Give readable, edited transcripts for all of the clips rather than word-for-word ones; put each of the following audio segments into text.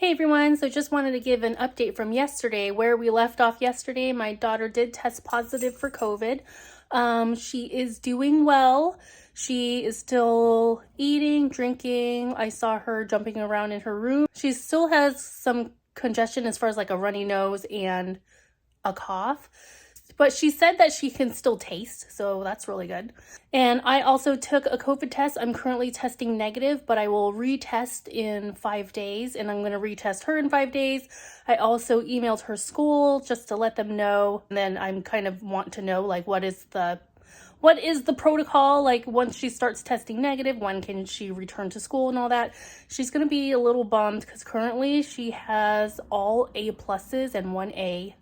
Hey everyone, so just wanted to give an update from yesterday. Where we left off yesterday, my daughter did test positive for COVID. She is doing well. She is still eating, drinking. I saw her jumping around in her room. She still has some congestion as far as like a runny nose and a cough. But she said that she can still taste, so that's really good. And I also took a COVID test. I'm currently testing negative, but I will retest in 5 days, and I'm going to retest her in 5 days. I also emailed her school just to let them know. And then I'm kind of want to know, like, what is the protocol? Like, once she starts testing negative, when can she return to school and all that? She's going to be a little bummed because currently she has all A pluses and 1A.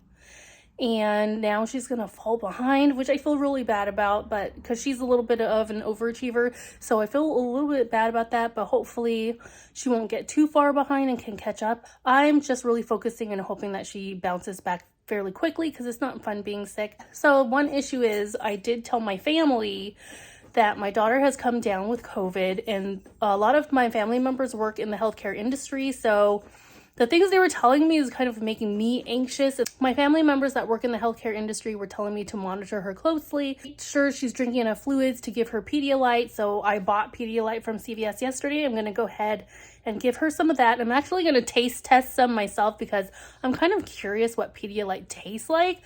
And now she's going to fall behind, which I feel really bad about, but because she's a little bit of an overachiever, so I feel a little bit bad about that, but hopefully she won't get too far behind and can catch up. I'm just really focusing and hoping that she bounces back fairly quickly because it's not fun being sick. So one issue is I did tell my family that my daughter has come down with COVID, and a lot of my family members work in the healthcare industry, so the things they were telling me is kind of making me anxious. My family members that work in the healthcare industry were telling me to monitor her closely, make sure she's drinking enough fluids to give her Pedialyte. So I bought Pedialyte from CVS yesterday. I'm going to go ahead and give her some of that. I'm actually going to taste test some myself because I'm kind of curious what Pedialyte tastes like.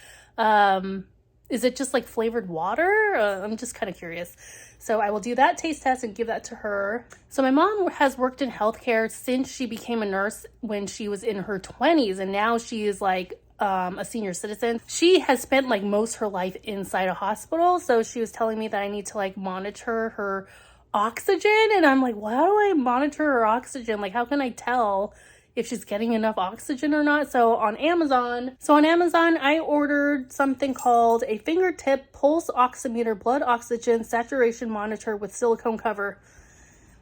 Is it just like flavored water? I'm just kind of curious. So I will do that taste test and give that to her. So my mom has worked in healthcare since she became a nurse when she was in her 20s. And now she is like a senior citizen. She has spent like most her life inside a hospital. So she was telling me that I need to like monitor her oxygen. And I'm like, well, how do I monitor her oxygen? Like, how can I tell if she's getting enough oxygen or not? So on Amazon, I ordered something called a fingertip pulse oximeter blood oxygen saturation monitor with silicone cover.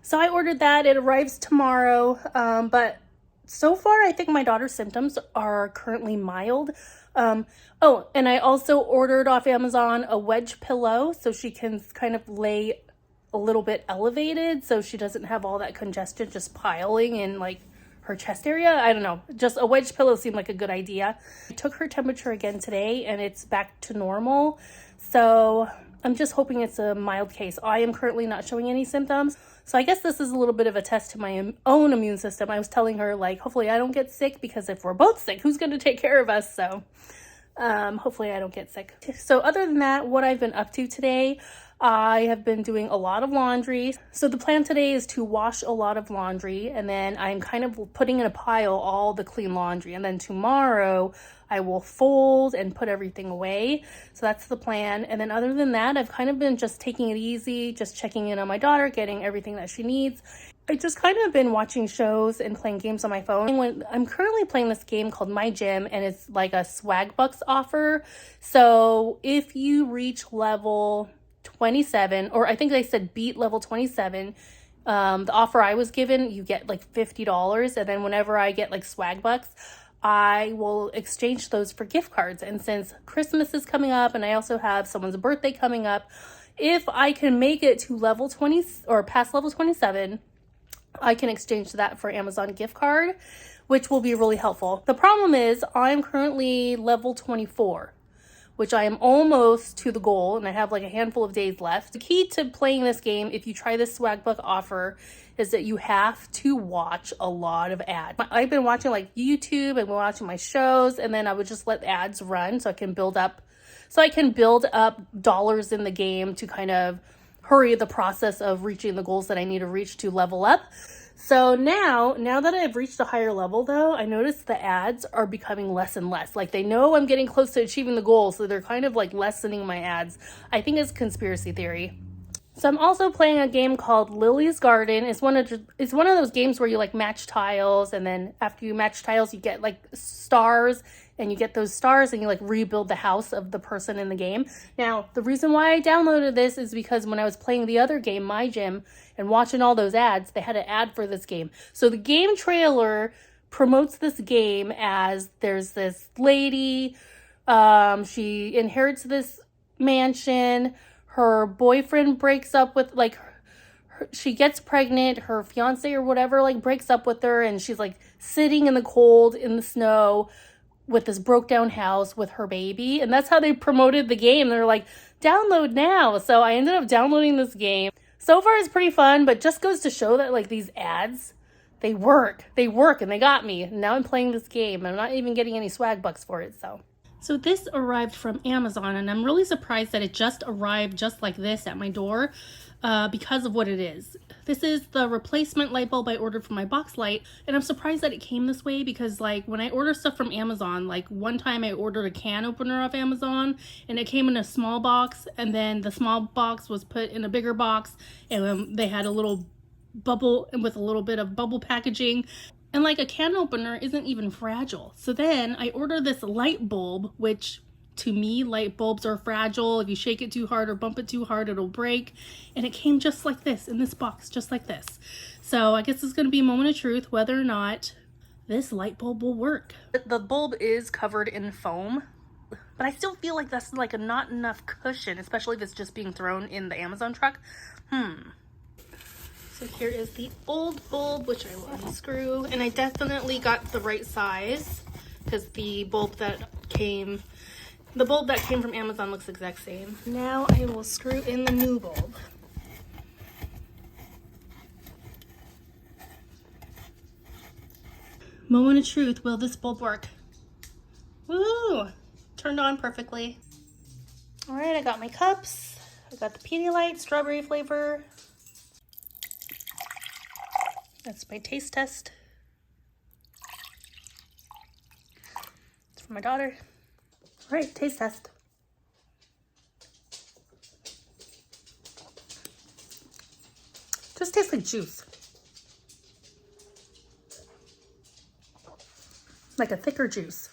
So I ordered that. It arrives tomorrow. But so far, I think my daughter's symptoms are currently mild. And I also ordered off Amazon a wedge pillow so she can kind of lay a little bit elevated so she doesn't have all that congestion just piling in like her chest area. I don't know. Just a wedge pillow seemed like a good idea. I took her temperature again today and it's back to normal. So I'm just hoping it's a mild case. I am currently not showing any symptoms. So I guess this is a little bit of a test to my own immune system. I was telling her like, hopefully I don't get sick because if we're both sick, who's going to take care of us? So hopefully I don't get sick. So other than that, what I've been up to today, I have been doing a lot of laundry. So the plan today is to wash a lot of laundry, and then I'm kind of putting in a pile all the clean laundry. And then tomorrow I will fold and put everything away. So that's the plan. And then other than that, I've kind of been just taking it easy, just checking in on my daughter, getting everything that she needs. I just kind of been watching shows and playing games on my phone. I'm currently playing this game called My Gym, and it's like a swag bucks offer. So if you reach level 27, or I think they said beat level 27, the offer I was given, you get like $50. And then whenever I get like swag bucks, I will exchange those for gift cards. And since Christmas is coming up and I also have someone's birthday coming up, if I can make it to level 20 or past level 27, I can exchange that for Amazon gift card, which will be really helpful. The problem is I'm currently level 24, which I am almost to the goal, and I have like a handful of days left. The key to playing this game, if you try this swag book offer, is that you have to watch a lot of ads. I've been watching like YouTube, I've been watching my shows, and then I would just let ads run so I can build up dollars in the game to kind of hurry the process of reaching the goals that I need to reach to level up. So now that I've reached a higher level though, I noticed the ads are becoming less and less. Like they know I'm getting close to achieving the goal, so they're kind of like lessening my ads. I think it's conspiracy theory. So I'm also playing a game called Lily's Garden. It's one of those games where you like match tiles, and then after you match tiles, you get like stars, and you get those stars and you like rebuild the house of the person in the game. Now, the reason why I downloaded this is because when I was playing the other game, My Gym, and watching all those ads, they had an ad for this game. So the game trailer promotes this game as there's this lady, she inherits this mansion, her boyfriend breaks up with she gets pregnant, her fiance or whatever like breaks up with her, and she's like sitting in the cold, in the snow, with this broke down house with her baby. And that's how they promoted the game. They're like, download now. So I ended up downloading this game. So far it's pretty fun, but just goes to show that like these ads, they work and they got me. Now I'm playing this game. I'm not even getting any swag bucks for it. So this arrived from Amazon, and I'm really surprised that it just arrived just like this at my door because of what it is. This is the replacement light bulb I ordered for my box light, and I'm surprised that it came this way because like when I order stuff from Amazon, like one time I ordered a can opener off Amazon and it came in a small box, and then the small box was put in a bigger box, and they had a little bubble with a little bit of bubble packaging. And like a can opener isn't even fragile. So then I ordered this light bulb, which to me, light bulbs are fragile. If you shake it too hard or bump it too hard, it'll break. And it came just like this in this box, just like this. So I guess it's going to be a moment of truth whether or not this light bulb will work. The bulb is covered in foam, but I still feel like that's like not enough cushion, especially if it's just being thrown in the Amazon truck. So here is the old bulb, which I will unscrew, and I definitely got the right size because the bulb that came from Amazon looks the exact same. Now I will screw in the new bulb. Moment of truth, will this bulb work? Woo! Turned on perfectly. All right, I got my cups. I got the Pedialyte strawberry flavor. That's my taste test. It's for my daughter. All right, taste test. Just tastes like juice. Like a thicker juice.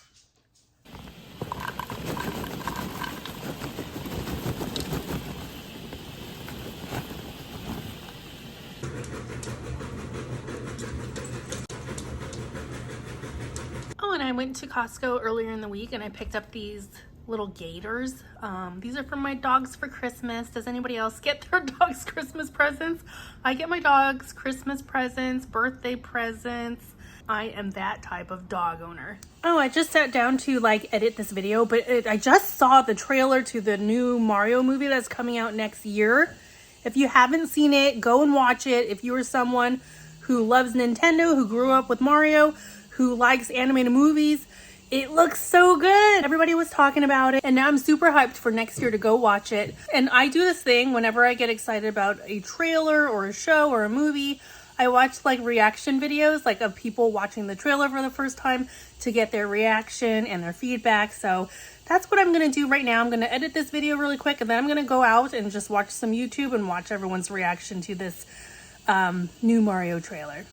Oh, and I went to Costco earlier in the week and I picked up these little gators. These are for my dogs for Christmas. Does anybody else get their dogs Christmas presents? I get my dogs Christmas presents, birthday presents. I am that type of dog owner. Oh, I just sat down to like edit this video, but I just saw the trailer to the new Mario movie that's coming out next year. If you haven't seen it, go and watch it. If you are someone who loves Nintendo, who grew up with Mario, who likes animated movies, it looks so good. Everybody was talking about it, and now I'm super hyped for next year to go watch it. And I do this thing whenever I get excited about a trailer or a show or a movie. I watch like reaction videos like of people watching the trailer for the first time to get their reaction and their feedback. So that's what I'm gonna do right now. I'm gonna edit this video really quick, and then I'm gonna go out and just watch some YouTube and watch everyone's reaction to this new Mario trailer.